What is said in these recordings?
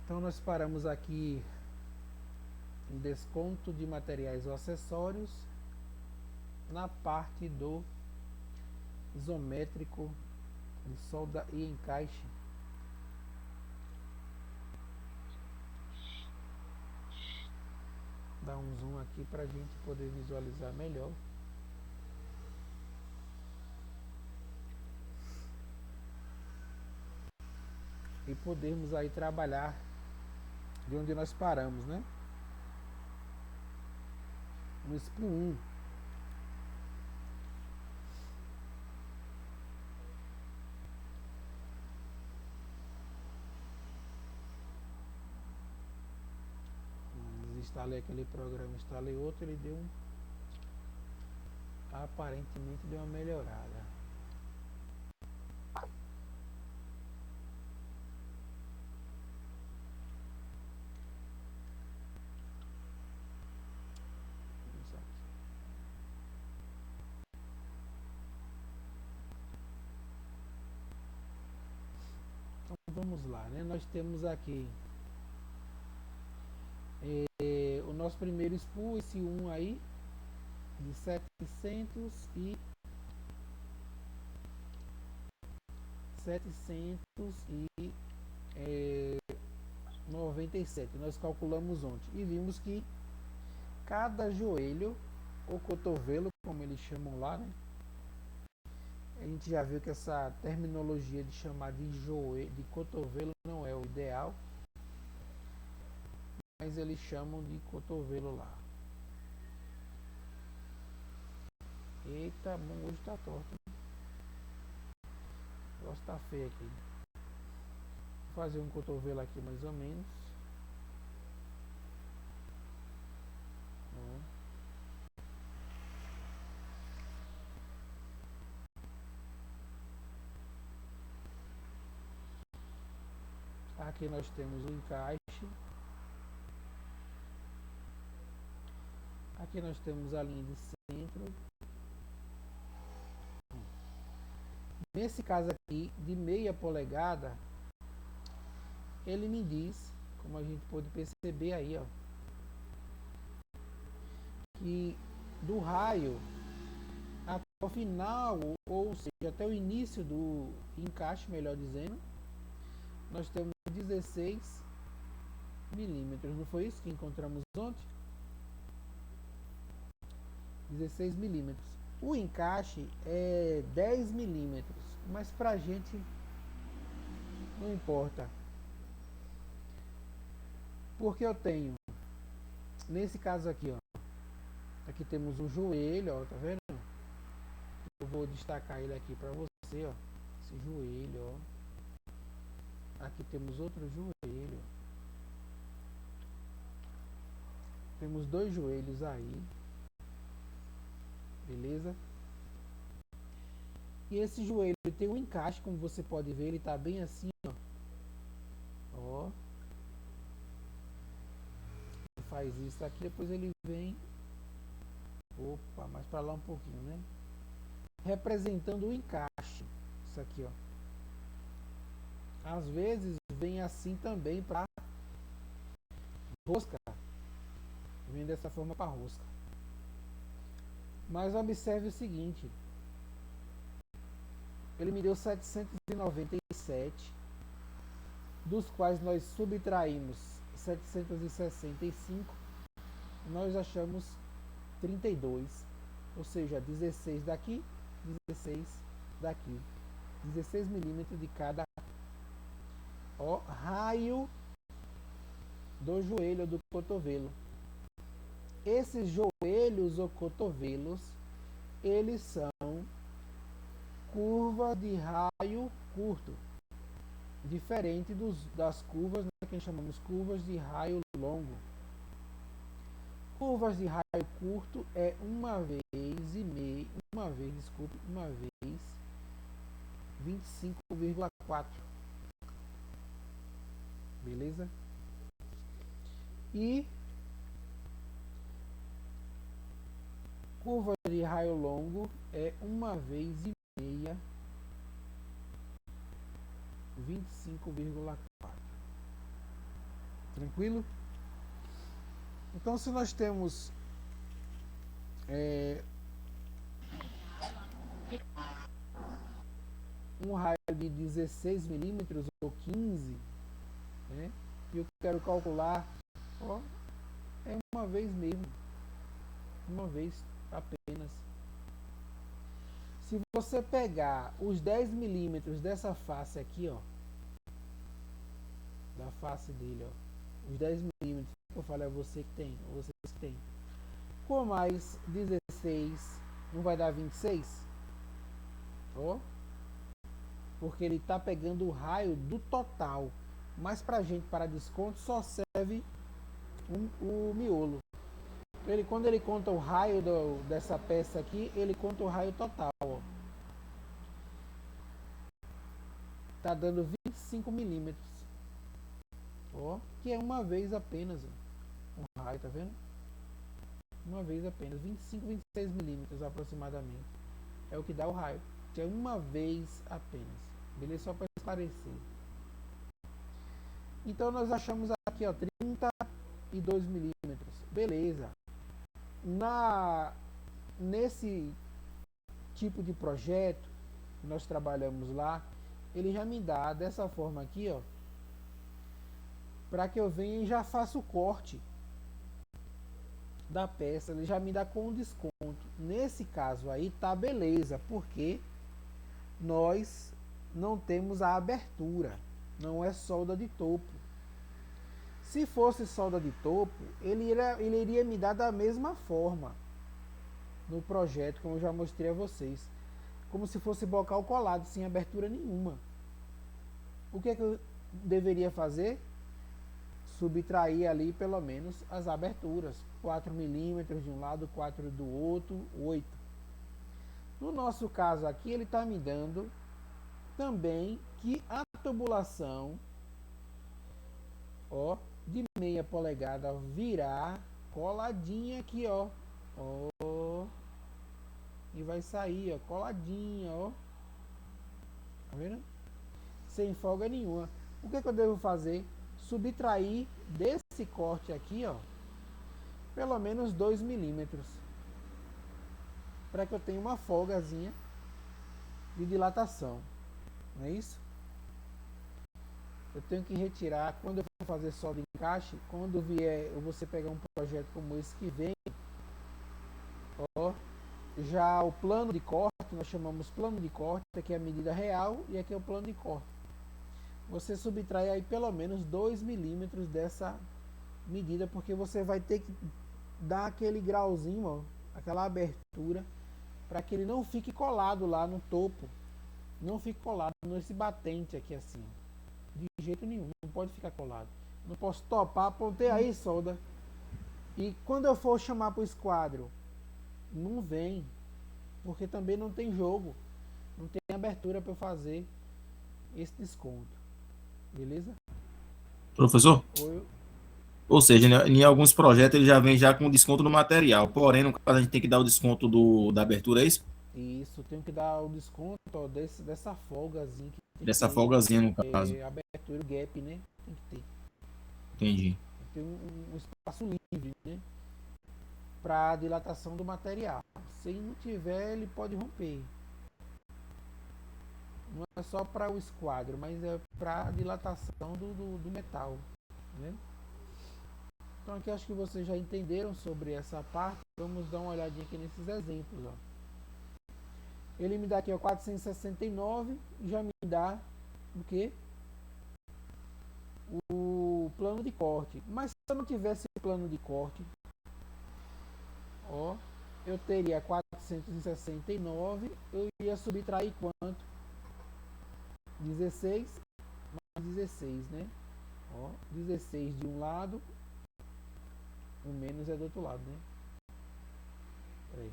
Então nós paramos aqui em desconto de materiais ou acessórios na parte do isométrico de solda e encaixe. Dar um zoom aqui para a gente poder visualizar melhor. E podermos aí trabalhar de onde nós paramos, né? No SPU 1. Instalei aquele programa, instalei outro, ele deu aparentemente deu uma melhorada. Então vamos lá, né? Nós temos aqui o nosso primeiro SPU, esse 1 aí, de 797. Nós calculamos ontem e vimos que cada joelho ou cotovelo, como eles chamam lá, né? A gente já viu que essa terminologia de chamar de joelho, de cotovelo não é o ideal, mas eles chamam de cotovelo lá. Eita, hoje tá torto. O negócio tá feio aqui. Vou fazer um cotovelo aqui mais ou menos. Aqui nós temos o encaixe. Aqui nós temos a linha de centro. Nesse caso aqui, de meia polegada, ele me diz, como a gente pode perceber aí, ó, que do raio até o final, ou seja, até o início do encaixe, melhor dizendo, nós temos 16 milímetros. Não foi isso que encontramos ontem? 16 milímetros. O encaixe é 10 milímetros, mas pra gente não importa. Porque eu tenho, nesse caso aqui, ó, aqui temos um joelho, ó, tá vendo? Eu vou destacar ele aqui pra você, ó, esse joelho, ó. Aqui temos outro joelho. Temos dois joelhos aí. Beleza? E esse joelho tem um encaixe, como você pode ver, ele tá bem assim, ó. Ó. Ele faz isso aqui, depois ele vem. Opa, mais para lá um pouquinho, né? Representando o encaixe. Isso aqui, ó. Às vezes vem assim também para rosca. Vem dessa forma para rosca. Mas observe o seguinte. Ele me deu 797, dos quais nós subtraímos 765, nós achamos 32, ou seja, 16 daqui, 16 daqui, 16 milímetros de cada raio do joelho ou do cotovelo. Esses joelhos ou cotovelos, eles são curvas de raio curto, diferente das curvas, né, que chamamos curvas de raio longo. Curvas de raio curto é uma vez 25,4. Beleza? E curva de raio longo é uma vez e meia, 25,4. Tranquilo? Então, se nós temos um raio de 16 milímetros ou 15, né, e eu quero calcular, ó, é uma vez mesmo, uma vez apenas. Se você pegar os 10 milímetros dessa face aqui, ó, da face dele, ó, os 10 milímetros que eu falei a você que tem, ou vocês que tem, com mais 16, não vai dar 26? Ó, porque ele está pegando o raio do total, mas para gente, para desconto, só serve o miolo. Ele, quando ele conta o raio dessa peça aqui, ele conta o raio total, ó. Tá dando 25 milímetros, ó, que é uma vez apenas, ó, um raio, tá vendo? Uma vez apenas, 25, 26 milímetros aproximadamente, é o que dá o raio, que é uma vez apenas, beleza? Só para esclarecer. Então nós achamos aqui, ó, 32 milímetros, beleza. Nesse tipo de projeto que nós trabalhamos lá, ele já me dá dessa forma aqui, ó, para que eu venha e já faça o corte da peça, ele já me dá com desconto. Nesse caso aí tá beleza, porque nós não temos a abertura, não é solda de topo. Se fosse solda de topo, ele iria me dar da mesma forma no projeto, como eu já mostrei a vocês, como se fosse bocal colado, sem abertura nenhuma. O que é que eu deveria fazer? Subtrair ali pelo menos as aberturas, 4 milímetros de um lado, 4 do outro, 8. No nosso caso aqui, ele está me dando também que a tubulação, ó, de meia polegada virar coladinha aqui, ó, ó, e vai sair, ó, coladinha, ó, tá vendo? Sem folga nenhuma. O que é que eu devo fazer? Subtrair desse corte aqui, ó, pelo menos 2 milímetros, para que eu tenha uma folgazinha de dilatação, não é isso? Eu tenho que retirar, quando eu for fazer solda de encaixe, quando vier você pegar um projeto como esse que vem, ó, já o plano de corte, nós chamamos plano de corte, aqui é a medida real e aqui é o plano de corte. Você subtrai aí pelo menos 2 milímetros dessa medida, porque você vai ter que dar aquele grauzinho, ó, aquela abertura, para que ele não fique colado lá no topo, não fique colado nesse batente aqui assim, de jeito nenhum, não pode ficar colado. Não posso topar, apontei aí solda, e quando eu for chamar para o esquadro, não vem, porque também não tem jogo, não tem abertura para eu fazer esse desconto, beleza? Professor? Ou Ou seja, né, em alguns projetos ele já vem já com desconto no material, porém, no caso, a gente tem que dar o desconto da abertura, é isso? isso, tenho que dar o desconto, ó, dessa folgazinha que tem Dessa que folgazinha, no caso. ter, abertura, gap, né? Tem que ter. Entendi. Tem um espaço livre, né? Para dilatação do material. Se não tiver, ele pode romper. Não é só para o esquadro, mas é para dilatação do metal, né? Então aqui acho que vocês já entenderam sobre essa parte. Vamos dar uma olhadinha aqui nesses exemplos, ó. Ele me dá aqui, ó, 469, já me dá o quê? O plano de corte. Mas se eu não tivesse plano de corte, ó, eu teria 469, eu ia subtrair quanto? 16 mais 16, né? Ó, 16 de um lado, o menos é do outro lado, né? Peraí.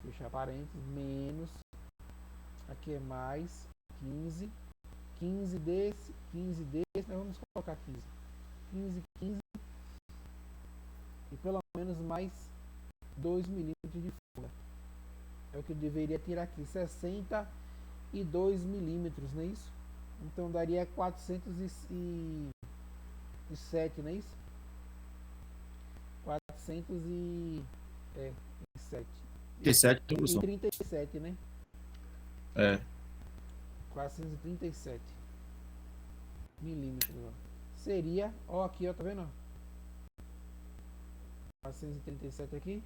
Fechar parênteses, menos, aqui é mais 15, 15 desse, 15 desse, nós vamos colocar 15, 15, 15, e pelo menos mais 2 milímetros de folga. É o que eu deveria tirar aqui, 62 milímetros, não é isso? Então daria 400 e 407, não é isso? 407 37, e professor. 37, né? É. 437 milímetros, ó. Seria, ó, aqui, ó, tá vendo? 437 aqui,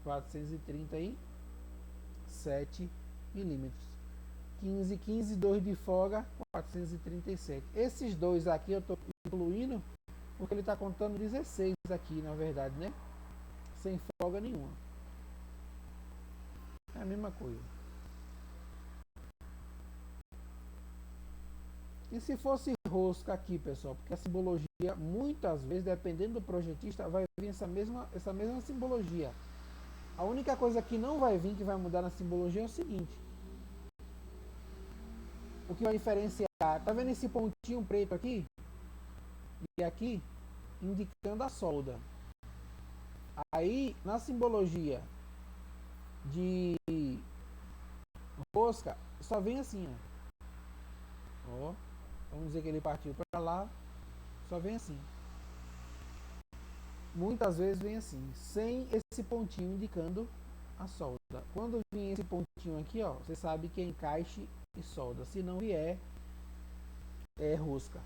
437 milímetros. 15, 15, 2 de folga, 437. Esses dois aqui eu tô incluindo porque ele tá contando 16 aqui, na verdade, né? Sem folga nenhuma. É a mesma coisa. E se fosse rosca aqui, pessoal? Porque a simbologia, muitas vezes, dependendo do projetista, vai vir essa mesma simbologia. A única coisa que não vai vir, que vai mudar na simbologia, é o seguinte. O que vai diferenciar? Tá vendo esse pontinho preto aqui? E aqui, indicando a solda. Aí, na simbologia de rosca, só vem assim, ó. Vamos dizer que ele partiu para lá, só vem assim. Muitas vezes vem assim, sem esse pontinho indicando a solda. Quando vem esse pontinho aqui, ó, você sabe que é encaixe e solda. Se não vier, é rosca.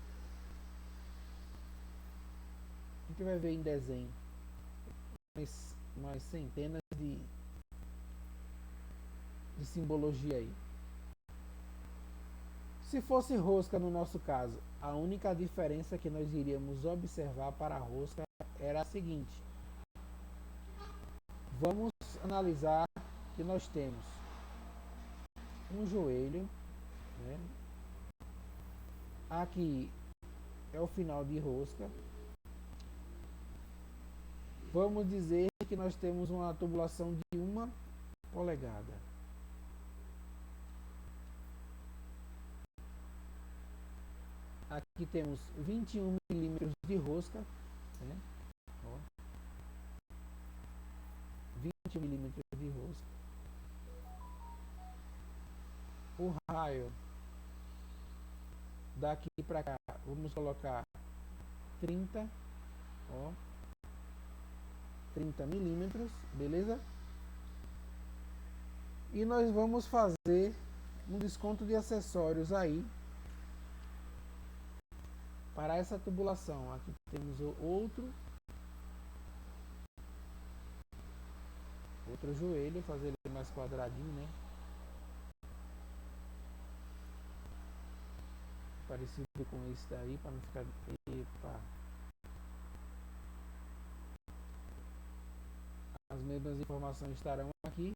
A gente vai ver em desenho umas centenas de simbologia aí. Se fosse rosca no nosso caso, a única diferença que nós iríamos observar para a rosca era a seguinte. Vamos analisar que nós temos um joelho, né? Aqui é o final de rosca. Vamos dizer que nós temos uma tubulação de 1 polegada. Aqui temos 21 milímetros de rosca, né? Ó, 20 milímetros de rosca. O raio daqui para cá, vamos colocar 30, ó, 30 milímetros, beleza? E nós vamos fazer um desconto de acessórios aí para essa tubulação. Aqui temos o outro joelho, fazer ele mais quadradinho, né? Parecido com esse daí, para não ficar... Epa. As mesmas informações estarão aqui.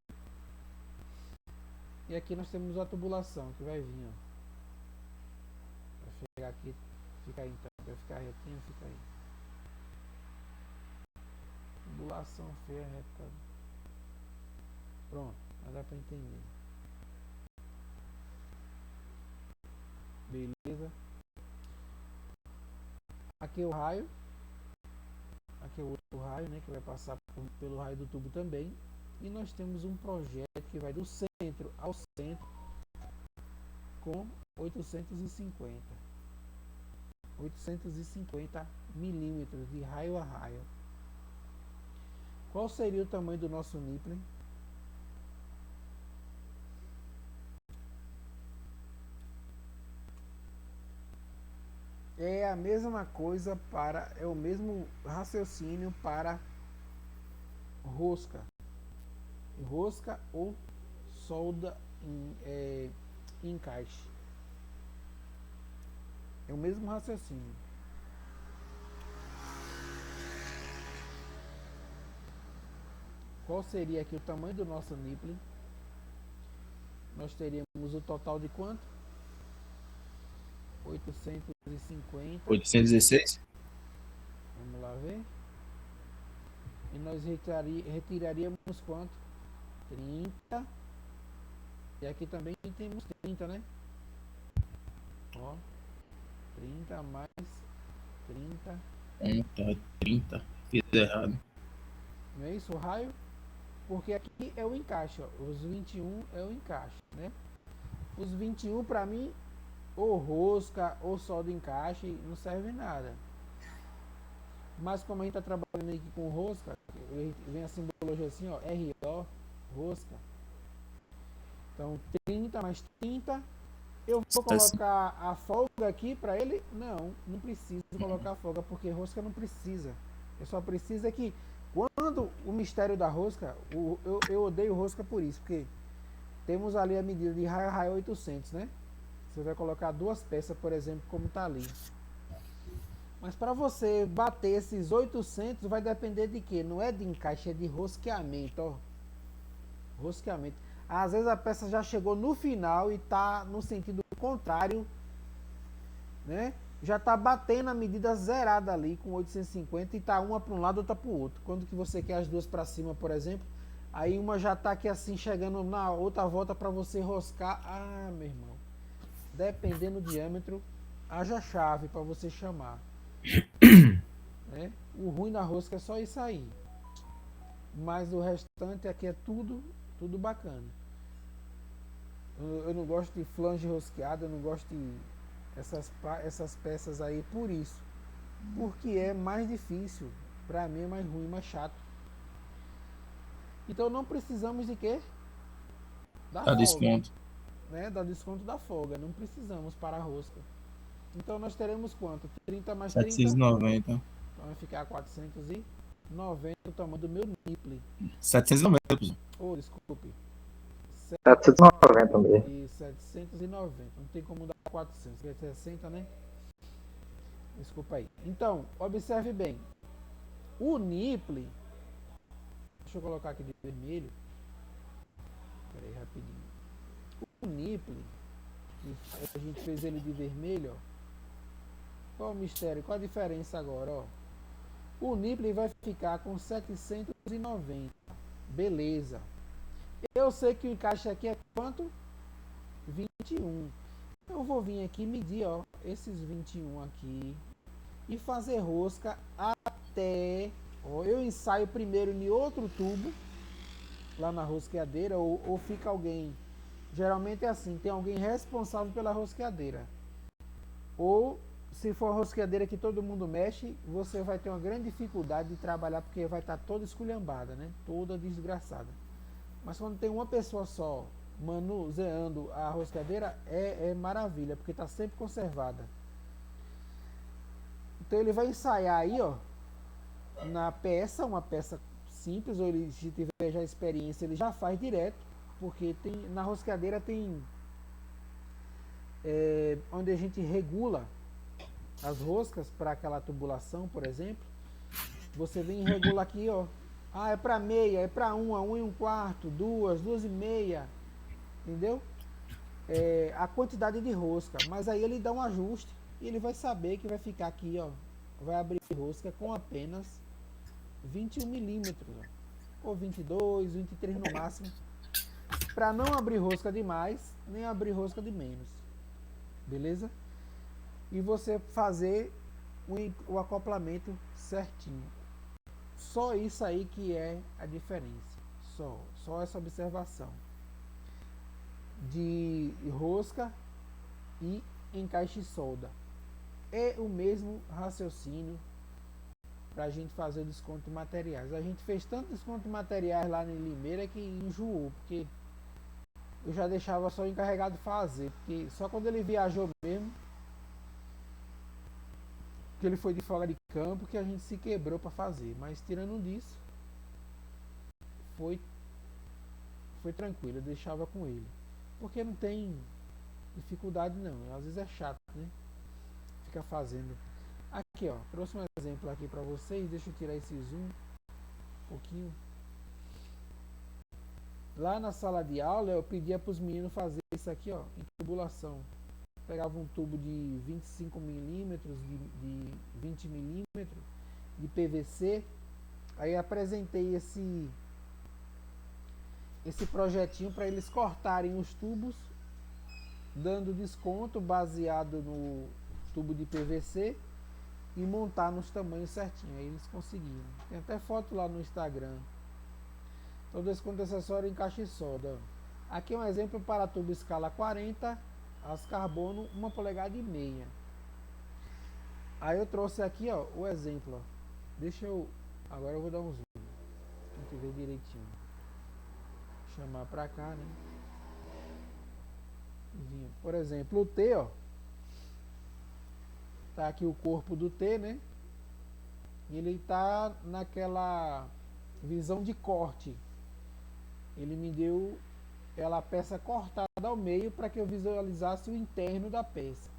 E aqui nós temos a tubulação que vai vir, ó. Vai chegar aqui, fica aí então, vai ficar retinho, fica aí. Tubulação feia, reta. Pronto, mas dá para entender. Beleza. Aqui é o raio. Aqui é o outro raio, né, que vai passar pelo raio do tubo também. E nós temos um projeto que vai do centro ao centro com 850 milímetros de raio a raio. Qual seria o tamanho do nosso nippling? É a mesma coisa para, é o mesmo raciocínio para rosca. Rosca ou solda em encaixe. É o mesmo raciocínio. Qual seria aqui o tamanho do nosso nippling? Nós teríamos o total de quanto? 850. 816? Vamos lá ver. E nós retiraríamos quanto? 30. E aqui também temos 30, né? Ó. 30 mais 30. Tá, 30. Fiz errado. Não é isso o raio? Porque aqui é o encaixe, ó. Os 21 é o encaixe, né? Os 21 para mim ou rosca ou solda encaixe, não serve nada. Mas como a gente está trabalhando aqui com rosca, vem a simbologia assim, ó, RO, rosca. Então 30 mais 30. Eu vou colocar a folga aqui para ele? Não, não preciso colocar a folga, porque rosca não precisa. Eu só preciso que quando o mistério da rosca, eu odeio rosca por isso, porque temos ali a medida de raio 800, né? Você vai colocar 2 peças, por exemplo, como está ali. Mas para você bater esses 800 vai depender de quê? Não é de encaixe, é de rosqueamento, ó. Rosqueamento. Às vezes a peça já chegou no final e está no sentido contrário, né? Já está batendo a medida zerada ali com 850 e está uma para um lado, outra para o outro. Quando que você quer as duas para cima, por exemplo, aí uma já está aqui assim chegando na outra volta para você roscar. Ah, meu irmão, dependendo do diâmetro, haja chave para você chamar, né? O ruim da rosca é só isso aí, mas o restante aqui é tudo bacana. Eu não gosto de flange rosqueada, eu não gosto de essas peças aí por isso, porque é mais difícil, para mim é mais ruim, mais chato. Então não precisamos de quê? Da Tá folga, desconto. né? Da desconto da folga, não precisamos para a rosca. Então nós teremos quanto? 30 mais 30, 790. então vai ficar 490 o tamanho do meu nipple. 790. Oh, desculpe. 790 mesmo. E 790, não tem como dar 400, que é 60, né? Desculpa aí. Então, observe bem. O nipple, deixa eu colocar aqui de vermelho. Pera aí, rapidinho. O nipple, que a gente fez ele de vermelho, ó. Qual o mistério? Qual a diferença agora, ó? O nipple vai ficar com 790. Beleza. Eu sei que o encaixe aqui é quanto? 21. Eu vou vir aqui medir, ó, esses 21 aqui e fazer rosca até, ó, eu ensaio primeiro em outro tubo lá na rosqueadeira ou fica alguém, geralmente é assim, tem alguém responsável pela rosqueadeira, ou se for a rosqueadeira que todo mundo mexe, você vai ter uma grande dificuldade de trabalhar porque vai estar toda esculhambada, né? Toda desgraçada. Mas quando tem uma pessoa só manuseando a rosqueadeira, é maravilha, porque está sempre conservada. Então ele vai ensaiar aí, ó, na peça, uma peça simples, ou ele, se tiver já experiência, ele já faz direto, porque tem, na rosqueadeira tem onde a gente regula as roscas para aquela tubulação, por exemplo. Você vem e regula aqui, ó. Ah, é para meia, é para 1 1 1/4, 2 2 e meia, entendeu? A quantidade de rosca, mas aí ele dá um ajuste e ele vai saber que vai ficar aqui, ó, vai abrir rosca com apenas 21 milímetros, ou 22, 23 no máximo, para não abrir rosca demais, nem abrir rosca de menos, beleza? E você fazer o acoplamento certinho. Só isso aí que é a diferença, só essa observação de rosca e encaixe solda. É o mesmo raciocínio para a gente fazer o desconto de materiais. A gente fez tanto desconto de materiais lá em Limeira que enjoou, porque eu já deixava só o encarregado fazer, porque só quando ele viajou mesmo, que ele foi de folga de campo, que a gente se quebrou para fazer. Mas tirando disso, foi tranquilo, eu deixava com ele. Porque não tem dificuldade não, às vezes é chato, né? Fica fazendo. Aqui, ó, trouxe um exemplo aqui para vocês, deixa eu tirar esse zoom um pouquinho. Lá na sala de aula eu pedia para os meninos fazer isso aqui, ó, em tubulação. Pegava um tubo de 25 milímetros, de 20 milímetros de PVC, aí apresentei esse projetinho para eles cortarem os tubos, dando desconto baseado no tubo de PVC e montar nos tamanhos certinho. Aí eles conseguiram. Tem até foto lá no Instagram. Então, desconto acessório encaixe solda. Aqui é um exemplo para tubo escala 40 Aço carbono 1,5 polegadas. Aí eu trouxe aqui, ó, o exemplo, ó. Agora eu vou dar um zoom pra gente ver direitinho. Chamar pra cá, né? Por exemplo, o T, ó. Tá aqui o corpo do T, né? E ele tá naquela visão de corte. Ele me deu a peça cortada ao meio para que eu visualizasse o interno da peça.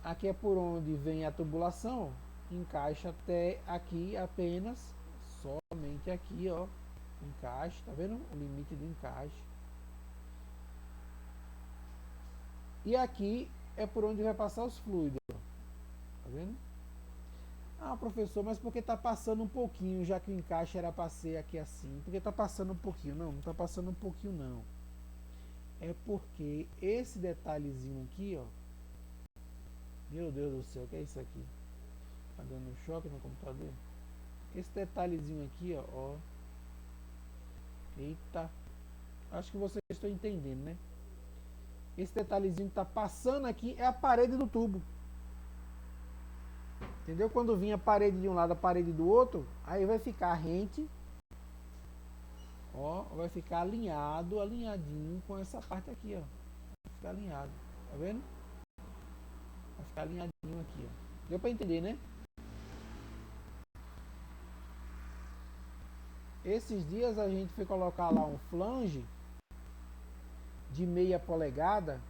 Aqui é por onde vem a tubulação, encaixa até aqui apenas, somente aqui, ó, encaixe, tá vendo? O limite do encaixe. E aqui é por onde vai passar os fluidos, ó, tá vendo? Ah, professor, mas por que tá passando um pouquinho, já que o encaixe era para ser aqui assim? Por que tá passando um pouquinho? Não, não tá passando um pouquinho não. É porque esse detalhezinho aqui, ó, meu Deus do céu, o que é isso aqui? Tá dando choque no computador? Esse detalhezinho aqui, ó. Eita. Acho que vocês estão entendendo, né? Esse detalhezinho que tá passando aqui é a parede do tubo. Entendeu? Quando vinha a parede de um lado, a parede do outro, aí vai ficar rente. Ó, vai ficar alinhadinho com essa parte aqui, ó. Vai ficar alinhado. Tá vendo? Vai ficar alinhadinho aqui, ó. Deu pra entender, né? Esses dias a gente foi colocar lá um flange de 0,5 polegada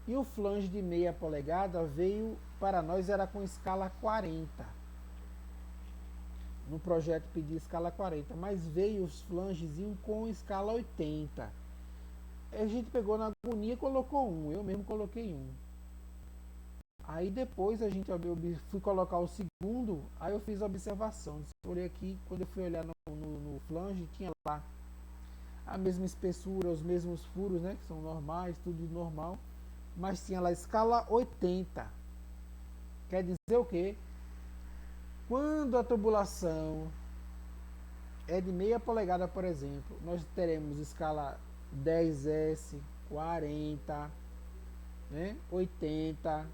e o flange de 0,5 polegada veio para nós, era com escala 40. No projeto pedi escala 40, mas veio os flangezinhos com escala 80. A gente pegou na agonia e colocou um, eu mesmo coloquei um. Aí depois a gente fui colocar o segundo, aí eu fiz a observação. Olhei aqui, quando eu fui olhar no flange, tinha lá a mesma espessura, os mesmos furos, né, que são normais, tudo normal, mas tinha lá escala 80. Quer dizer o quê? Quando a tubulação é de 0,5 polegada, por exemplo, nós teremos escala 10S, 40, né, 80,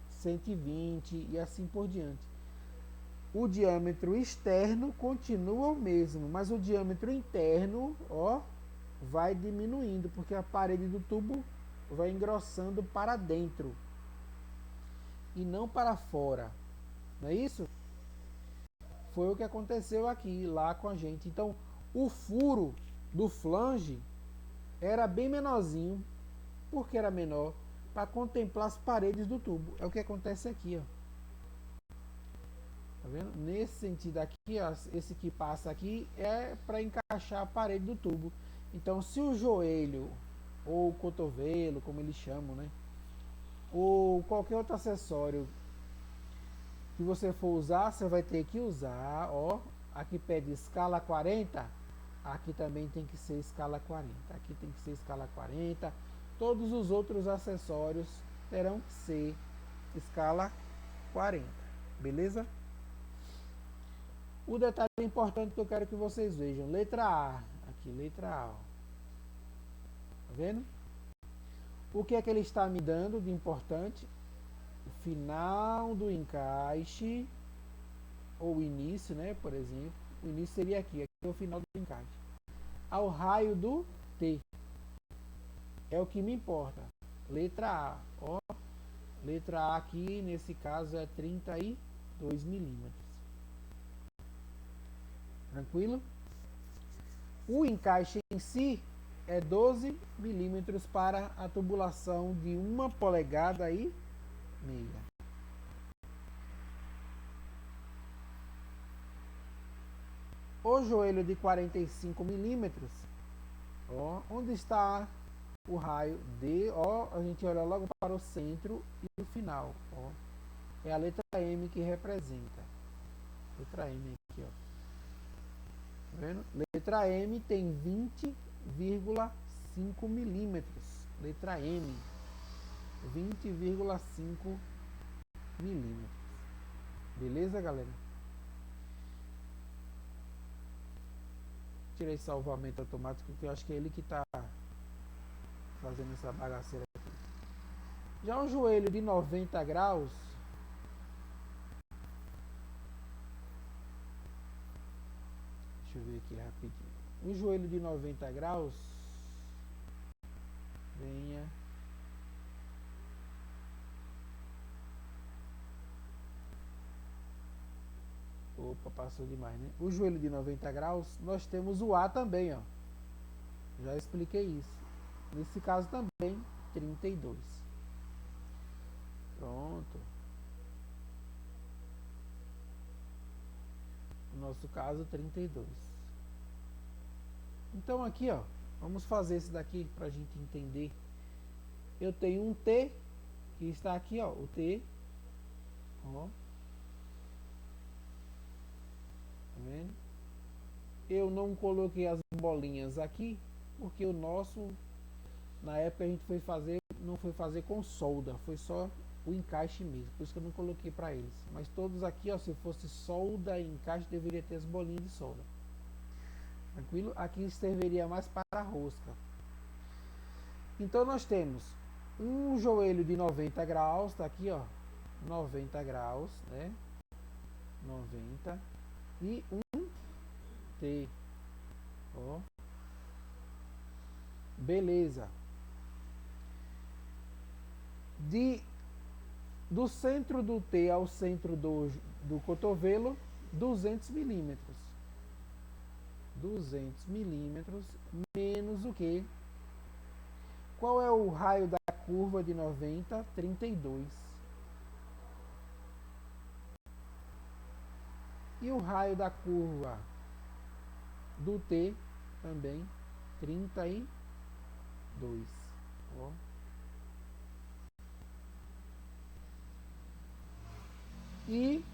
120 e assim por diante. O diâmetro externo continua o mesmo, mas o diâmetro interno, ó, vai diminuindo, porque a parede do tubo vai engrossando para dentro e não para fora. Não é isso? Foi o que aconteceu aqui, lá com a gente. Então, o furo do flange era bem menorzinho. Por que era menor? Para contemplar as paredes do tubo. É o que acontece aqui, ó. Tá vendo? Nesse sentido aqui, ó, esse que passa aqui é para encaixar a parede do tubo. Então, se o joelho ou o cotovelo, como eles chamam, né, ou qualquer outro acessório que você for usar, você vai ter que usar, ó, aqui pede escala 40, aqui também tem que ser escala 40, aqui tem que ser escala 40, todos os outros acessórios terão que ser escala 40, beleza? O detalhe importante que eu quero que vocês vejam, letra A, aqui, letra A, ó. Tá vendo? O que é que ele está me dando de importante? O final do encaixe, ou o início, né, por exemplo. O início seria aqui é o final do encaixe. Ao raio do T. É o que me importa. Letra A, ó. Letra A aqui, nesse caso, é 32 milímetros. Tranquilo? O encaixe em si é 12 milímetros para a tubulação de 1,5 polegada. O joelho de 45 milímetros, ó, onde está o raio D, ó, a gente olha logo para o centro e o final, ó, é a letra M que representa, letra M aqui, ó, tá vendo? Letra M tem 20,5 milímetros, letra M, 20,5 milímetros, beleza, galera? Tirei salvamento automático, que eu acho que é ele que está fazendo essa bagaceira aqui. Já um joelho de 90 graus, deixa eu ver aqui rapidinho. Um joelho de 90 graus, venha. Opa, passou demais, né? O joelho de 90 graus, nós temos o A também, ó. Já expliquei isso. Nesse caso também, 32. Pronto. No nosso caso, 32. Então aqui, ó, vamos fazer esse daqui pra gente entender. Eu tenho um T, que está aqui, ó, o T. Ó. Tá vendo? Eu não coloquei as bolinhas aqui, porque o nosso, na época a gente foi fazer, não foi fazer com solda, foi só o encaixe mesmo, por isso que eu não coloquei para eles. Mas todos aqui, ó, se fosse solda e encaixe, deveria ter as bolinhas de solda. Tranquilo? Aqui serviria mais para a rosca. Então nós temos um joelho de 90 graus, tá aqui, ó, 90 graus, né? 90 e um T. Ó. Beleza. Do centro do T ao centro do cotovelo, 200 milímetros. 200 milímetros menos o que? Qual é o raio da curva de 90? 32. E o raio da curva do T também, 32. Ó. E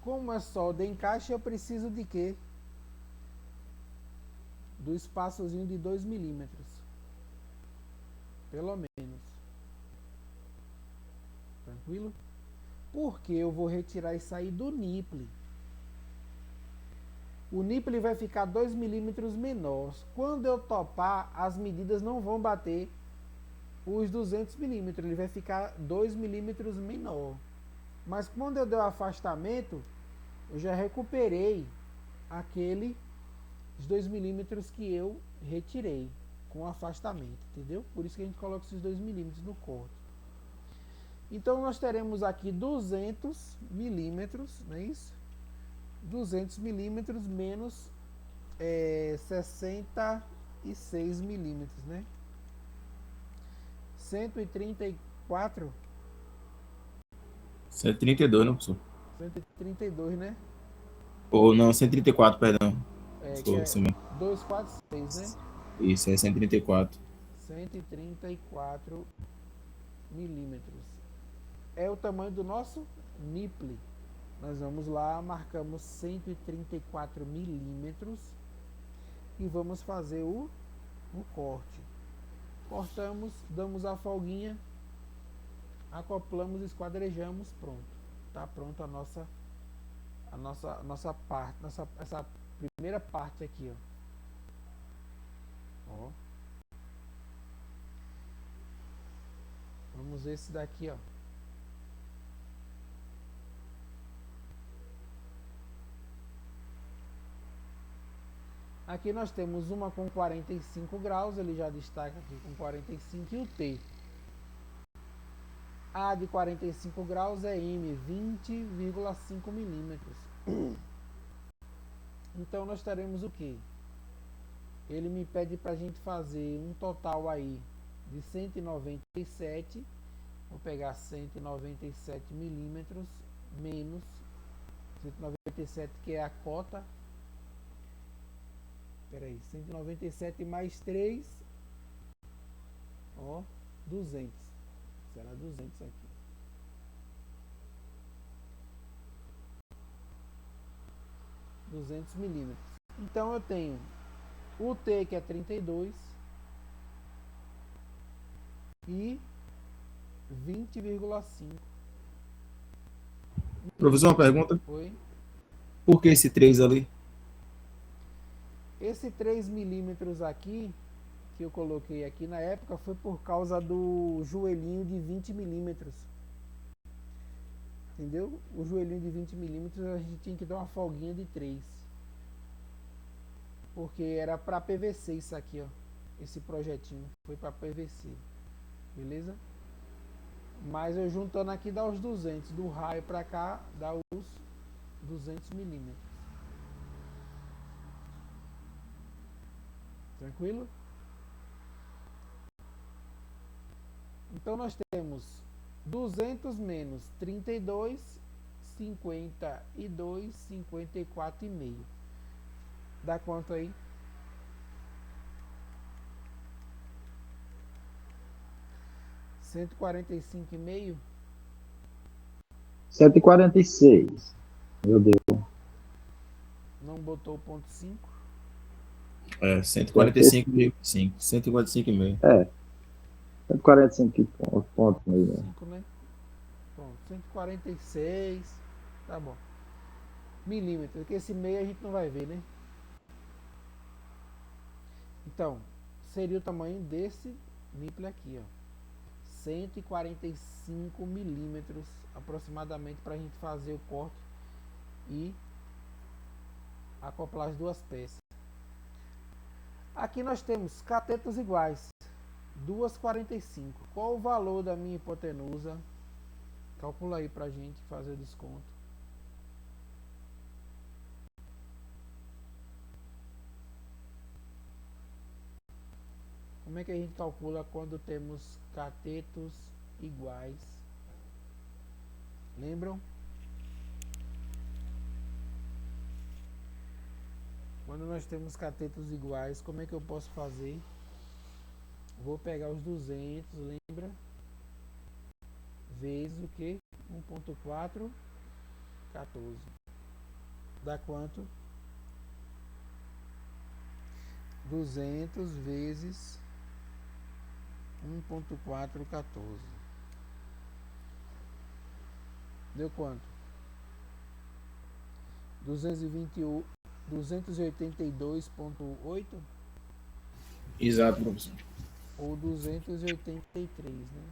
como é solda encaixe, eu preciso de quê? Do espaçozinho de 2 milímetros. Pelo menos. Tranquilo? Porque eu vou retirar isso aí do nipple. O nipple vai ficar 2 milímetros menor. Quando eu topar, as medidas não vão bater os 200 milímetros. Ele vai ficar 2 milímetros menor. Mas quando eu der o afastamento, eu já recuperei aqueles 2 milímetros que eu retirei com o afastamento, entendeu? Por isso que a gente coloca esses 2 milímetros no corte. Então nós teremos aqui 200 milímetros, não é isso? 200 milímetros menos 66 milímetros, né? 134. 132, não, professor? 132, né? Ou não, 134, perdão. Que é 246, né? Isso, é 134. 134 milímetros. É o tamanho do nosso nipple. Nós vamos lá, marcamos 134 milímetros e vamos fazer o corte. Cortamos, damos a folguinha, acoplamos, esquadrejamos, pronto. Tá pronto a nossa parte, essa primeira parte aqui, ó. Vamos ver esse daqui, ó. Aqui nós temos uma com 45 graus, ele já destaca aqui com 45 e o T. A de 45 graus é M, 20,5 milímetros. Então nós teremos o que? Ele me pede para a gente fazer um total aí de 197. Vou pegar 197 milímetros menos 197, que é a cota. Peraí, 197 mais 3, ó, 200. Será 200 aqui. milímetros. Então eu tenho o T, que é 32, e 20,5. Professor, uma pergunta? Oi? Por que esse 3 ali? Esse 3 milímetros aqui que eu coloquei aqui na época foi por causa do joelhinho de 20 milímetros. Entendeu? O joelhinho de 20 milímetros a gente tinha que dar uma folguinha de 3. Porque era para PVC isso aqui, ó. Esse projetinho foi para PVC. Beleza? Mas eu juntando aqui dá os 200. Do raio para cá dá os 200 milímetros. Tranquilo? Então nós temos 200 menos 32, 52, 54,5. Dá quanto aí? Cento e quarenta e cinco e meio. 146. Meu Deus. Não botou o ponto 5. 145,5. 145,5. 145 pontos mesmo. 5, né? Pronto, 146. Tá bom. Milímetros, porque esse meio a gente não vai ver, né? Então, seria o tamanho desse nipple aqui, ó. 145 milímetros aproximadamente para a gente fazer o corte e acoplar as duas peças. Aqui nós temos catetos iguais, 2,45. Qual o valor da minha hipotenusa? Calcula aí para a gente fazer o desconto. Como é que a gente calcula quando temos catetos iguais? Lembram? Quando nós temos catetos iguais, como é que eu posso fazer? Vou pegar os 200, lembra? Vezes o que? 1.4, 14. Dá quanto? 200 vezes 1.4, 14. Deu quanto? 282,8 Exato, professor. ou 283, né?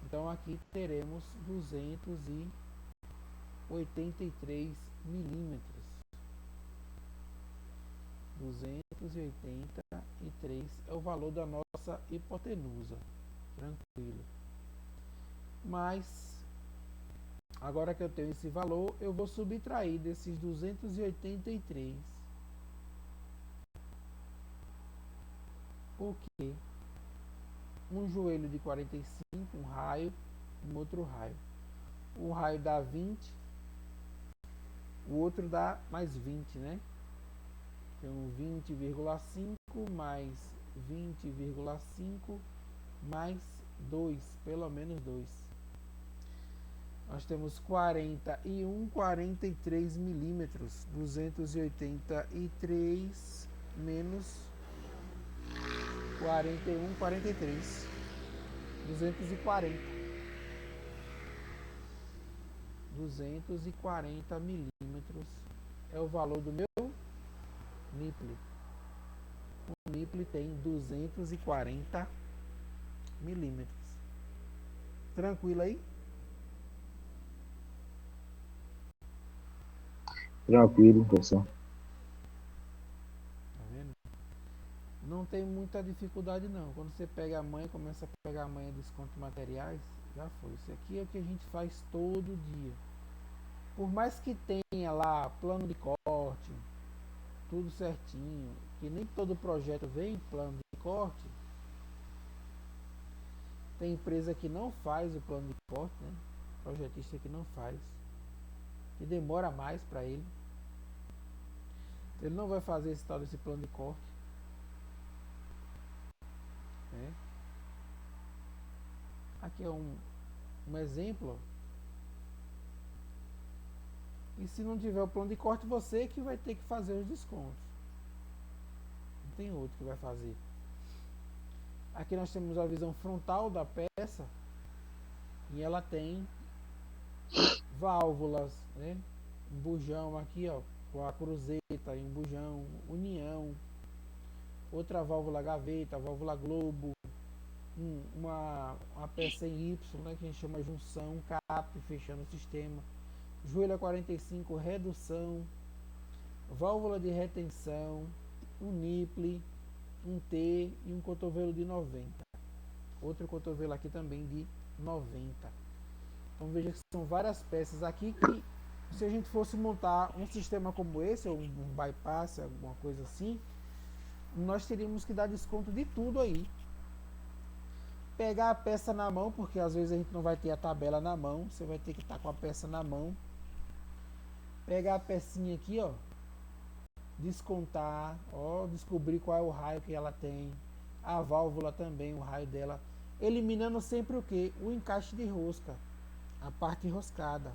Então aqui teremos 283 milímetros. 283 é o valor da nossa hipotenusa. Tranquilo. Mas agora que eu tenho esse valor, eu vou subtrair desses 283. Porque um joelho de 45, um raio, um outro raio. Um raio dá 20, o outro dá mais 20, né? Então 20,5 mais 20,5 mais 2, pelo menos 2. Nós temos 43 milímetros. 283 menos 43. 240 milímetros é o valor do meu nipple. O nipple tem 240 milímetros. Tranquilo aí? Tranquilo, professor. Tá vendo? Não tem muita dificuldade não. Quando você pega a manha, começa a pegar a manha dos descontos materiais, já foi. Isso aqui é o que a gente faz todo dia. Por mais que tenha lá plano de corte, tudo certinho, que nem todo projeto vem plano de corte. Tem empresa que não faz o plano de corte, né? Projetista que não faz, que demora mais para ele. Ele não vai fazer esse tal desse plano de corte, né? Aqui é um exemplo. E se não tiver o plano de corte, você que vai ter que fazer os descontos. Não tem outro que vai fazer. Aqui nós temos a visão frontal da peça. E ela tem válvulas, né? Um bujão aqui, ó, com a cruzeta e um bujão, união, outra válvula gaveta, válvula globo, uma peça em Y, né, que a gente chama junção, um cap fechando o sistema, joelho 45, redução, válvula de retenção, um nipple, um T e um cotovelo de 90. Outro cotovelo aqui também de 90. Então veja que são várias peças aqui que, se a gente fosse montar um sistema como esse, ou um bypass, alguma coisa assim, nós teríamos que dar desconto de tudo aí. Pegar a peça na mão, porque às vezes a gente não vai ter a tabela na mão, você vai ter que estar com a peça na mão. Pegar a pecinha aqui, ó, descontar, ó, descobrir qual é o raio que ela tem, a válvula também, o raio dela, eliminando sempre o que? O encaixe de rosca, a parte enroscada,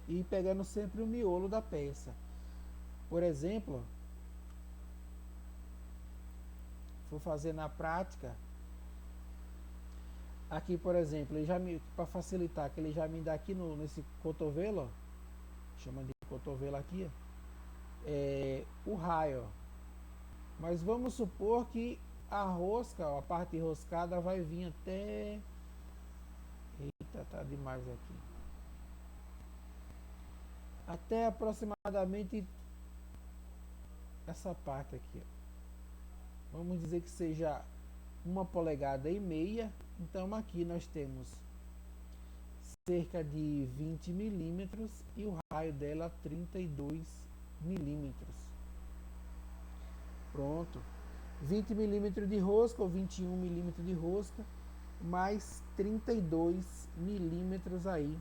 e pegando sempre o miolo da peça. Por exemplo, vou fazer na prática, aqui por exemplo, ele já me, para facilitar, que ele já me dá aqui nesse cotovelo, ó, chama de cotovelo aqui, ó, o raio, ó. Mas vamos supor que a rosca, ó, a parte enroscada vai vir até, eita, tá demais aqui, até aproximadamente essa parte aqui, ó. Vamos dizer que seja 1,5 polegadas. Então aqui nós temos cerca de 20 milímetros e o raio dela 32 milímetros. Pronto, 20 milímetros de rosca ou 21 milímetros de rosca, mais 32 milímetros aí,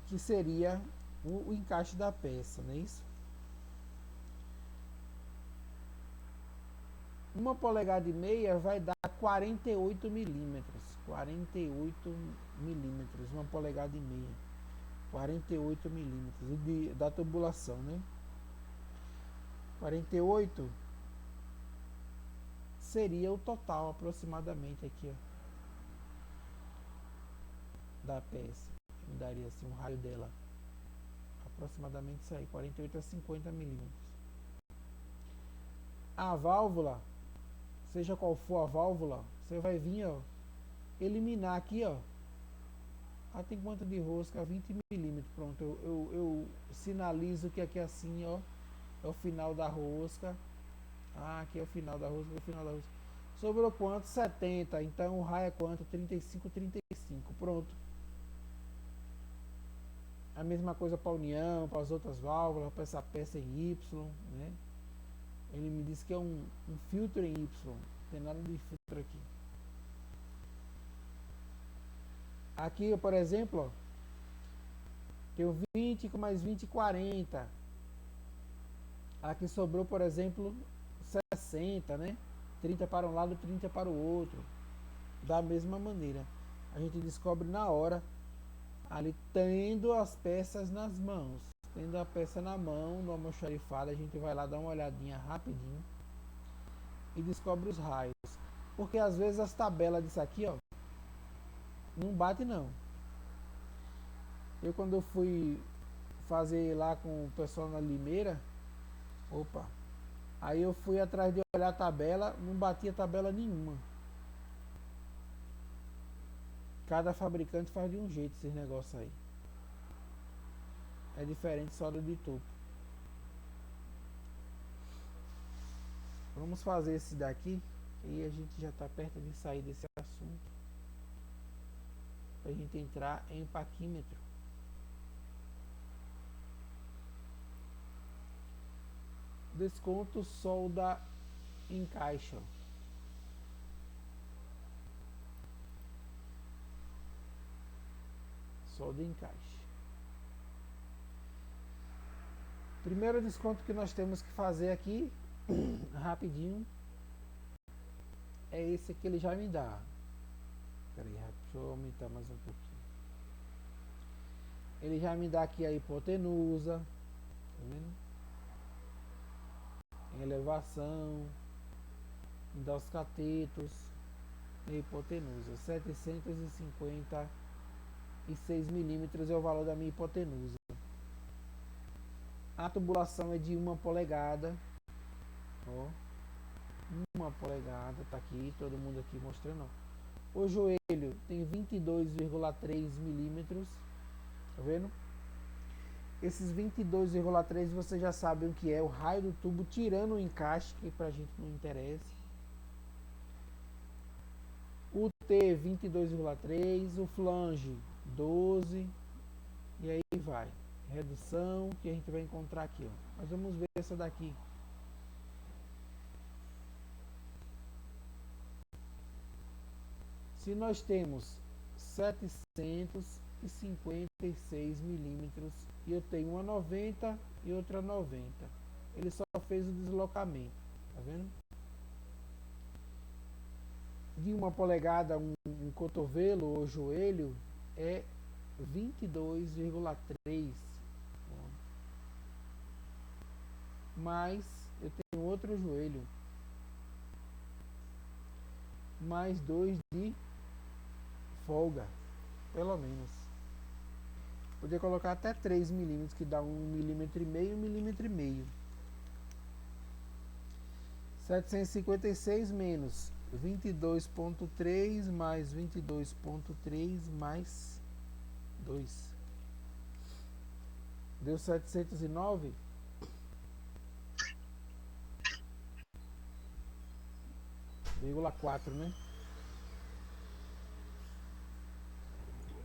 que seria o encaixe da peça, não é isso? 1,5 polegadas vai dar 48 milímetros. 48 milímetros, 1,5 polegadas, 48 milímetros da tubulação, né? 48 seria o total aproximadamente aqui, ó, da peça. Me daria assim um raio dela, aproximadamente isso aí, 48 a 50 milímetros. A válvula, seja qual for a válvula, você vai vir, ó, eliminar aqui, ó. Tem quanto de rosca? 20 milímetros. Pronto, eu sinalizo que aqui assim, ó, é o final da rosca. Aqui é o final da rosca, é o final da rosca. Sobrou quanto? 70. Então o raio é quanto? 35, 35. Pronto. A mesma coisa para a união, para as outras válvulas, para essa peça em Y, né? Ele me disse que é um filtro em Y. Não tem nada de filtro aqui. Aqui, por exemplo, ó, tem o 20 com mais 20, 40. Aqui sobrou, por exemplo, 60, né? 30 para um lado, 30 para o outro. Da mesma maneira, a gente descobre na hora, ali tendo as peças nas mãos. Tendo a peça na mão, no almoxarifado, a gente vai lá dar uma olhadinha rapidinho e descobre os raios. Porque às vezes as tabelas disso aqui, ó, não bate não. Eu quando eu fui fazer lá com o pessoal na Limeira, aí eu fui atrás de olhar a tabela, não batia tabela nenhuma. Cada fabricante faz de um jeito esses negócios aí. É diferente só do de topo. Vamos fazer esse daqui e a gente já está perto de sair desse assunto, para a gente entrar em paquímetro. Desconto solda encaixa. Solda encaixe. Primeiro desconto que nós temos que fazer aqui, rapidinho, é esse que ele já me dá. Peraí, deixa eu aumentar mais um pouquinho. Ele já me dá aqui a hipotenusa, tá vendo? Em elevação, me dá os catetos e hipotenusa. 756 milímetros é o valor da minha hipotenusa. A tubulação é de 1 polegada. Ó, 1 polegada, tá aqui, todo mundo aqui mostrando, ó. O joelho tem 22,3 milímetros, tá vendo? Esses 22,3 você já sabe o que é o raio do tubo tirando o encaixe, que pra gente não interessa. O T 22,3, o flange 12, e aí vai. Redução que a gente vai encontrar aqui, ó. Nós vamos ver essa daqui. Se nós temos 756 milímetros e eu tenho uma 90 e outra 90, ele só fez o deslocamento, tá vendo? De 1 polegada, um cotovelo ou joelho é 22,3. Mas eu tenho outro joelho, mais 2 de folga, pelo menos. Podia colocar até 3 milímetros, que dá 1,5 mm, 1,5 mm. 756 menos 22,3 mais 22,3 mais 2. Deu 709,4, né?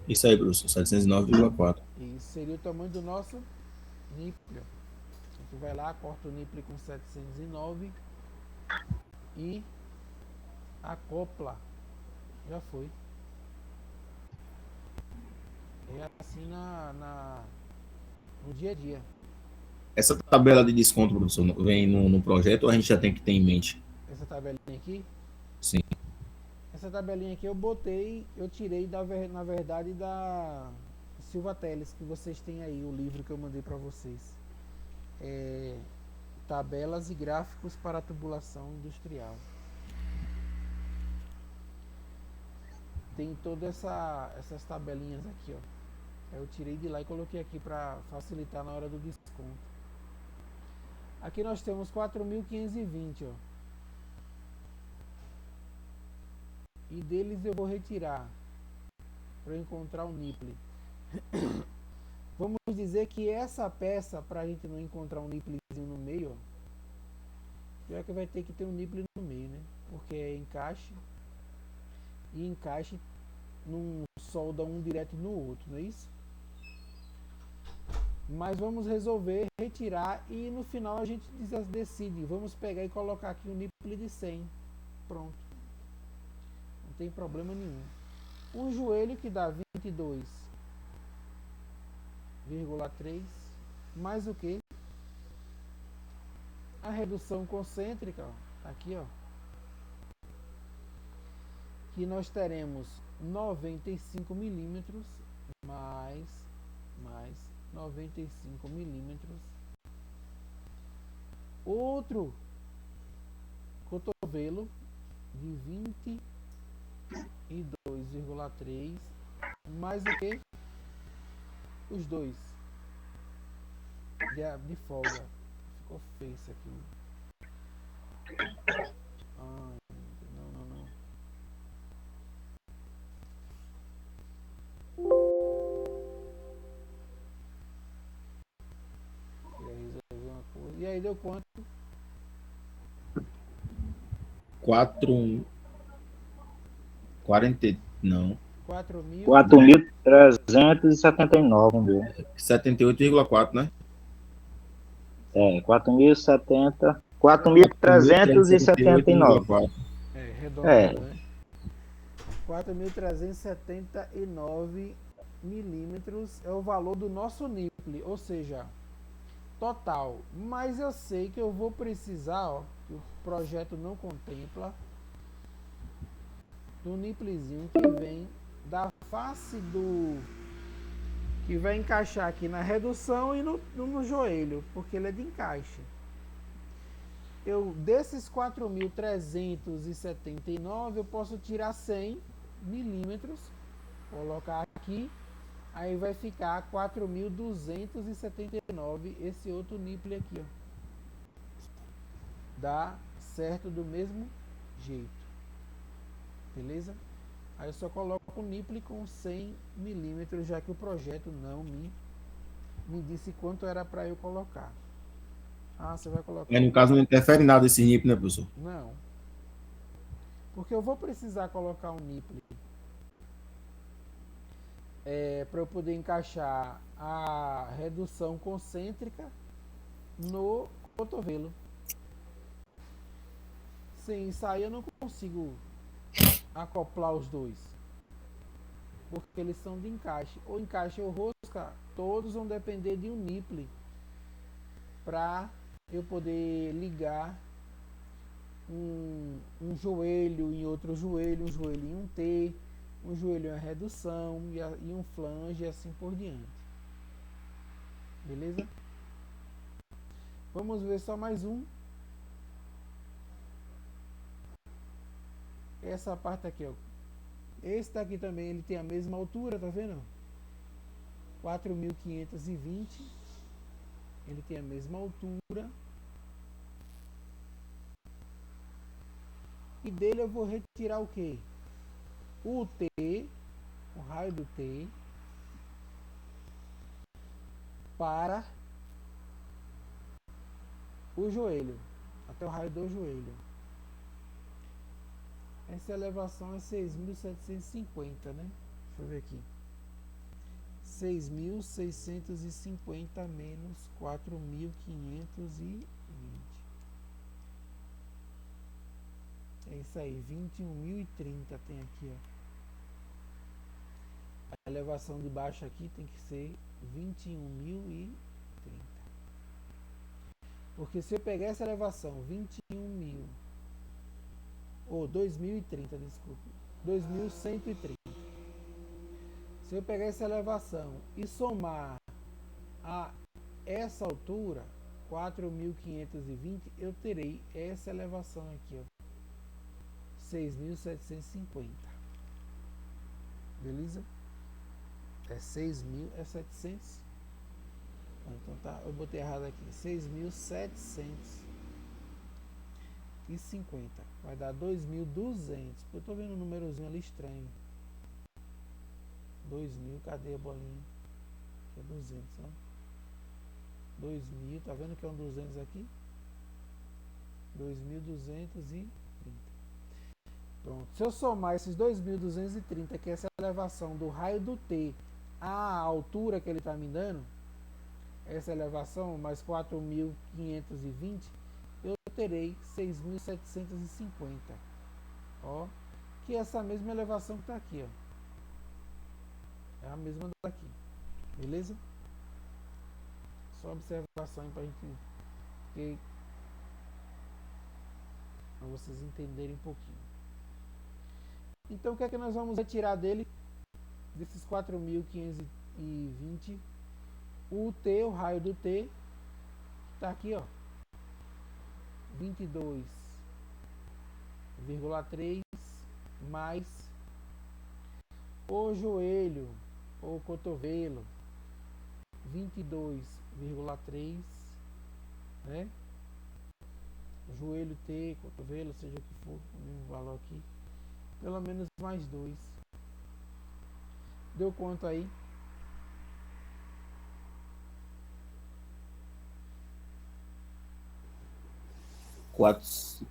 Isso aí, professor, 709,4. Isso seria o tamanho do nosso nípel. A gente vai lá, corta o nípel com 709 e acopla. Já foi. É assim no dia a dia. Essa tabela de desconto, professor, vem no projeto ou a gente já tem que ter em mente? Essa tabelinha aqui, Sim. essa tabelinha aqui eu tirei na verdade da Silva Teles, que vocês têm aí, o livro que eu mandei para vocês. Tabelas e gráficos para a tubulação industrial. Tem todas essas tabelinhas aqui, ó. Eu tirei de lá e coloquei aqui para facilitar na hora do desconto. Aqui nós temos 4.520, ó. E deles eu vou retirar para encontrar o nípel. Vamos dizer que essa peça, para a gente não encontrar um nípelzinho no meio, ó, pior que vai ter que ter um nípel no meio, né? Porque é encaixe, e encaixe não solda um direto no outro, não é isso? Mas vamos resolver retirar e no final a gente decide. Vamos pegar e colocar aqui um nípel de 100. Pronto. Não tem problema nenhum. O joelho que dá 22,3 mais o que? A redução concêntrica, ó, aqui, ó, que nós teremos 95 milímetros mais 95 milímetros. Outro cotovelo de 22,3 mais o que? Os dois de folga. Ficou feio isso aqui. Ai, não. Queria resolver uma coisa. E aí deu quanto? 40, não, 4.379, meu. 78,4, né? 4.070, 4.379. 4.378,4. Arredondando, né? 4.379 milímetros é o valor do nosso nípel, ou seja, total. Mas eu sei que eu vou precisar, ó, que o projeto não contempla, do nípelzinho que vem da face do... que vai encaixar aqui na redução e no joelho, porque ele é de encaixe. Desses 4.379 eu posso tirar 100 milímetros, colocar aqui, aí vai ficar 4.279 esse outro nípel aqui, ó. dá certo do mesmo jeito. Beleza? Aí eu só coloco o nipple com 100 milímetros, já que o projeto não me disse quanto era para eu colocar. Ah, você vai colocar Aí, no caso, não interfere nada esse NIP, né, professor? Não. Porque eu vou precisar colocar um nipple para eu poder encaixar a redução concêntrica no cotovelo. Sem isso aí eu não consigo acoplar os dois, porque eles são de encaixe. Ou encaixe ou rosca, todos vão depender de um nipple para eu poder ligar um joelho em outro joelho, um joelho em um T, um joelho em redução e um flange e assim por diante. Beleza? Vamos ver só mais um. Essa parte aqui, ó. Esse daqui também ele tem a mesma altura, tá vendo? 4.520. Ele tem a mesma altura. E dele eu vou retirar o que? O T, o raio do T, para o joelho, até o raio do joelho. Essa elevação é 6.750, né? Deixa eu ver aqui. 6.650 menos 4.520. É isso aí, 21.030 tem aqui, ó. A elevação de baixo aqui tem que ser 21.030. Porque se eu pegar essa elevação 21.000 ou 2.030, desculpe, 2.130. Se eu pegar essa elevação e somar a essa altura, 4.520, eu terei essa elevação aqui, ó, 6.750. Beleza? É 6.000, é 700. Então tá, eu botei errado aqui. 6.750. Vai dar 2.200. Eu tô vendo um númerozinho ali estranho. 2.000, cadê a bolinha? Que é 200, ó. 2.000, tá vendo que é um 200 aqui? 2.230. Pronto. Se eu somar esses 2.230, que é essa elevação do raio do T à altura que ele está me dando, essa elevação mais 4.520, eu terei 6.750. Ó, que é essa mesma elevação que está aqui, ó. É a mesma daqui. Beleza? Só observação para a gente, para vocês entenderem um pouquinho. Então o que é que nós vamos retirar dele? Desses 4.520, o T, o raio do T, está aqui, ó, 22,3 mais o joelho ou cotovelo, 22,3, né? Joelho T, cotovelo, seja o que for, o mesmo valor aqui, pelo menos mais 2. Deu quanto aí?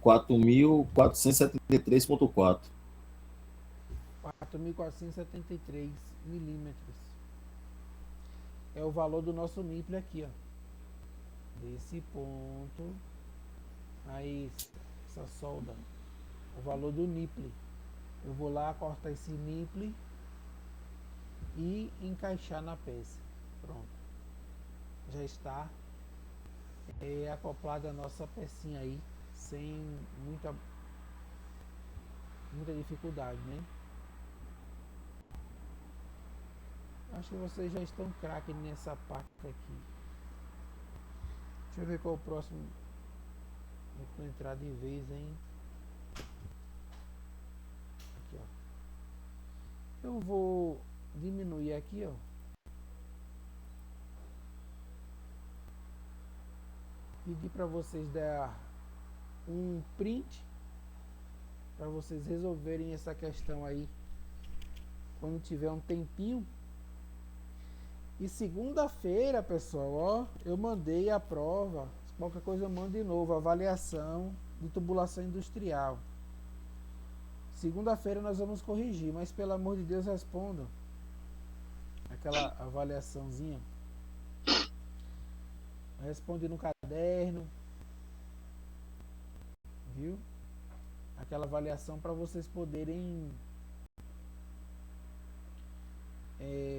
Quatro mil quatrocentos e setenta e três 4.473 milímetros. É o valor do nosso nipple aqui, ó. Desse ponto aí, essa solda, o valor do nipple. Eu vou lá cortar esse nipple e encaixar na peça. Pronto. Já está acoplada a nossa pecinha aí, sem muita dificuldade, né? Acho que vocês já estão craque nessa parte aqui. Deixa eu ver qual é o próximo. Vou entrar de vez em. Aqui, ó. Eu vou diminuir aqui, ó. Pedir para vocês dar um print para vocês resolverem essa questão aí quando tiver um tempinho. E segunda-feira, pessoal, ó, eu mandei a prova. Qualquer coisa eu mando de novo, avaliação de tubulação industrial. Segunda-feira nós vamos corrigir, mas pelo amor de Deus respondam aquela avaliaçãozinha. Responde no caderno, viu? Aquela avaliação para vocês poderem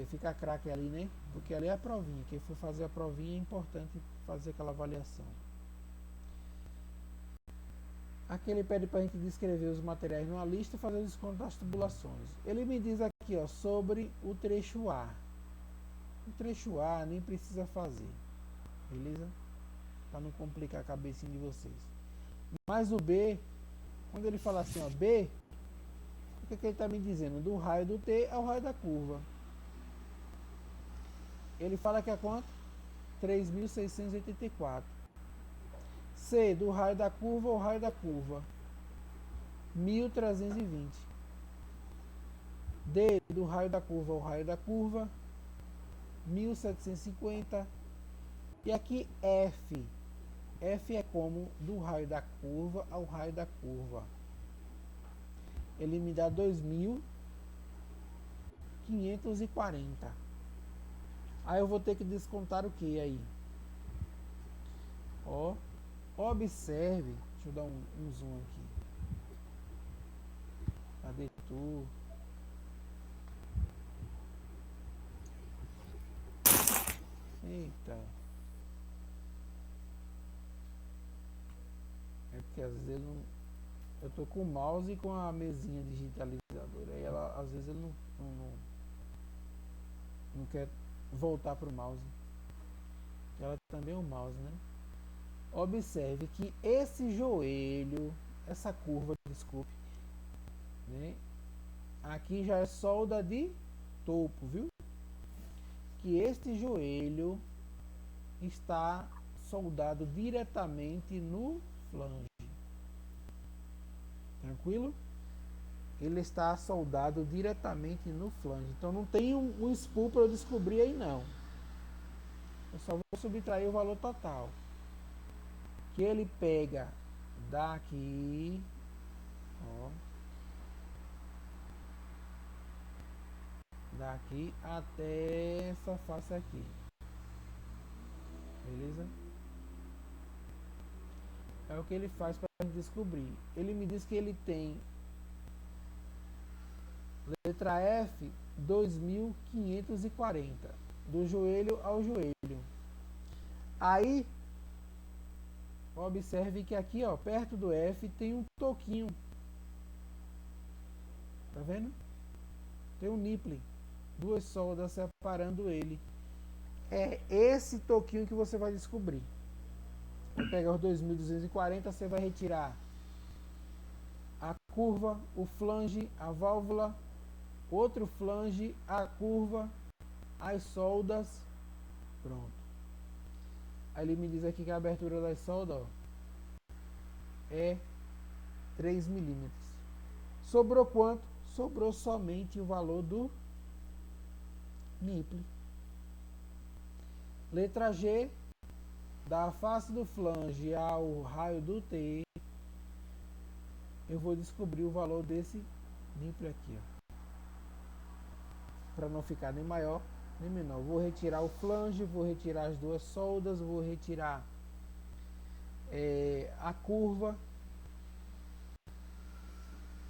ficar craque ali, né? Porque ali é a provinha. Quem for fazer a provinha é importante fazer aquela avaliação. Aqui ele pede para a gente descrever os materiais numa lista e fazer o desconto das tubulações. Ele me diz aqui, ó, sobre o trecho A. O trecho A nem precisa fazer, beleza? Para não complicar a cabecinha de vocês. Mas o B, quando ele fala assim, ó, B, o que ele está me dizendo? Do raio do T ao raio da curva. Ele fala que é quanto? 3.684. C, do raio da curva ao raio da curva. 1.320. D, do raio da curva ao raio da curva. 1.750. E aqui F. F é como do raio da curva ao raio da curva. Ele me dá 2.540. Aí eu vou ter que descontar o que aí? Ó, observe. Deixa eu dar um zoom aqui. Cadê tu? Eita. É porque às vezes eu tô com o mouse e com a mesinha digitalizadora. Aí ela, às vezes ele não quer voltar para o mouse. Ela também é um mouse, né? Observe que esse joelho, essa curva, desculpe, né? Aqui já é solda de topo, viu? Que este joelho está soldado diretamente no flange. Tranquilo? Ele está soldado diretamente no flange. Então não tem um spool para eu descobrir aí não. Eu só vou subtrair o valor total. Que ele pega daqui, ó, daqui até essa face aqui. Beleza? É o que ele faz para descobrir. Ele me diz que ele tem letra F 2.540 do joelho ao joelho. Aí observe que aqui, ó, perto do F tem um toquinho. Tá vendo? Tem um nipple, duas soldas separando ele. É esse toquinho que você vai descobrir. Vai pegar os 2.240, você vai retirar a curva, o flange, a válvula, outro flange, a curva, as soldas, pronto. Aí ele me diz aqui que a abertura das soldas, ó, é 3 milímetros. Sobrou quanto? Sobrou somente o valor do nipple. Letra G, da face do flange ao raio do T, eu vou descobrir o valor desse nipple aqui, ó. Para não ficar nem maior nem menor. Vou retirar o flange, vou retirar as duas soldas, vou retirar a curva.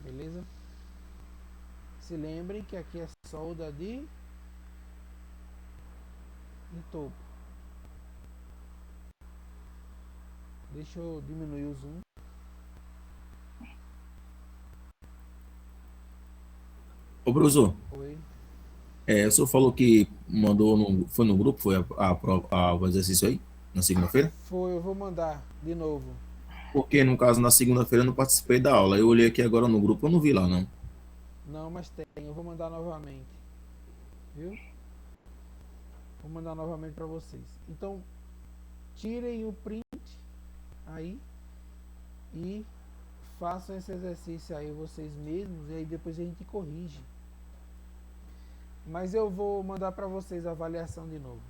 Beleza? Se lembrem que aqui é solda de topo. Deixa eu diminuir o zoom. Ô, Bruzo, Oi. o senhor falou que mandou foi no grupo, foi o exercício aí, na segunda-feira? Foi, eu vou mandar de novo. Porque, no caso, na segunda-feira eu não participei da aula. Eu olhei aqui agora no grupo, eu não vi lá, não. Não, mas tem. Eu vou mandar novamente. Viu? Vou mandar novamente para vocês. Então, tirem o print aí e façam esse exercício aí vocês mesmos e aí depois a gente corrige. Mas eu vou mandar para vocês a avaliação de novo.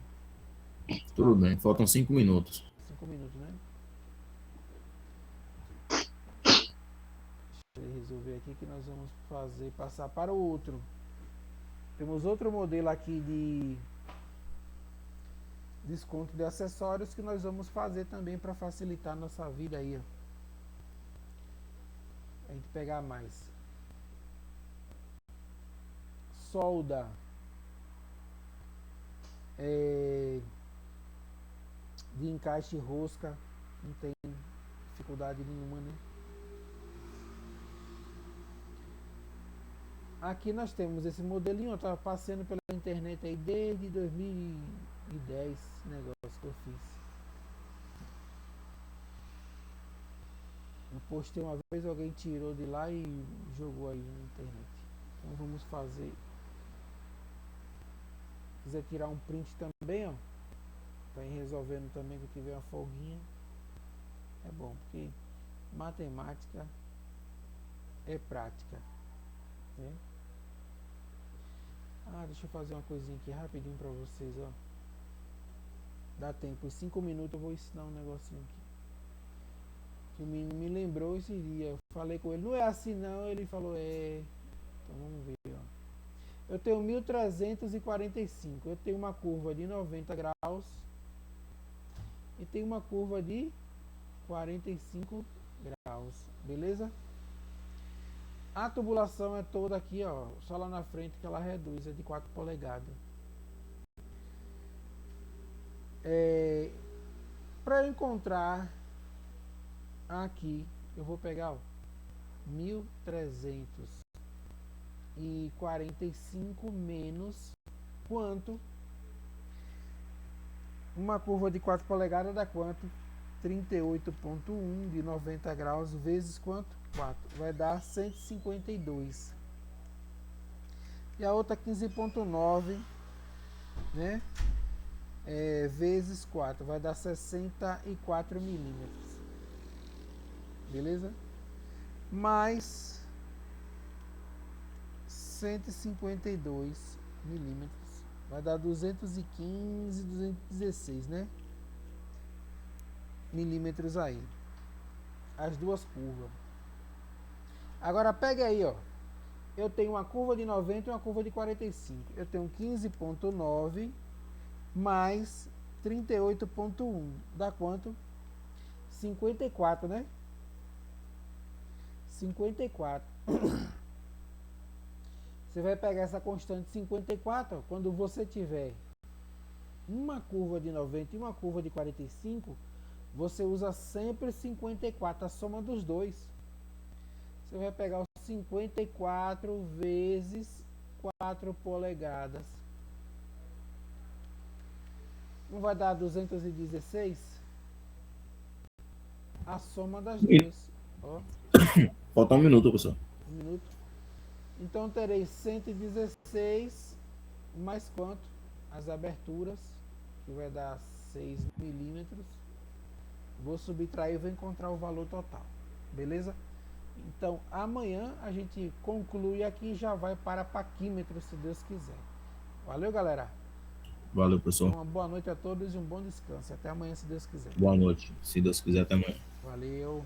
Tudo bem, faltam 5 minutos. 5 minutos, né? Deixa eu resolver aqui que nós vamos passar para o outro. Temos outro modelo aqui de desconto de acessórios que nós vamos fazer também para facilitar a nossa vida aí, ó. A gente pegar mais. Solda. De encaixe rosca. Não tem dificuldade nenhuma, né? Aqui nós temos esse modelinho, eu estava passando pela internet aí desde 2010, esse negócio que eu fiz. Eu postei uma vez, alguém tirou de lá e jogou aí na internet. Então vamos fazer. Se quiser tirar um print também, ó, para ir resolvendo também que tiver uma folguinha. É bom, porque matemática é prática, né? Deixa eu fazer uma coisinha aqui rapidinho pra vocês, ó. Dá tempo, em 5 minutos eu vou ensinar um negocinho aqui. Que o menino me lembrou esse dia. Eu falei com ele, não é assim não. Ele falou, é. Então vamos ver, ó. Eu tenho 1345. Eu tenho uma curva de 90 graus. E tenho uma curva de 45 graus. Beleza? A tubulação é toda aqui, ó, só lá na frente que ela reduz, é de 4 polegadas. Para eu encontrar aqui, eu vou pegar, ó, 1345 menos quanto? Uma curva de 4 polegadas dá quanto? 38,1 de 90 graus vezes quanto? 4. Vai dar 152. E a outra 15,9, né? Vezes 4. Vai dar 64 milímetros. Beleza? Mais 152 milímetros. Vai dar 215, 216, né? Milímetros aí. As duas curvas. Agora pega aí, ó. Eu tenho uma curva de 90 e uma curva de 45. Eu tenho 15,9 mais 38,1. Dá quanto? 54, né? 54. Você vai pegar essa constante 54, ó, quando você tiver uma curva de 90 e uma curva de 45, você usa sempre 54, a soma dos dois. Você vai pegar os 54 vezes 4 polegadas. Não vai dar 216? A soma das duas. Ó. Falta 1 minuto, professor. 1 minuto. Então terei 116 mais quanto? As aberturas, que vai dar 6 milímetros. Vou subtrair e vou encontrar o valor total. Beleza? Então amanhã a gente conclui aqui e já vai para paquímetro, se Deus quiser. Valeu, galera. Valeu, professor. Uma boa noite a todos e um bom descanso. Até amanhã, se Deus quiser. Boa noite. Se Deus quiser, até amanhã. Valeu.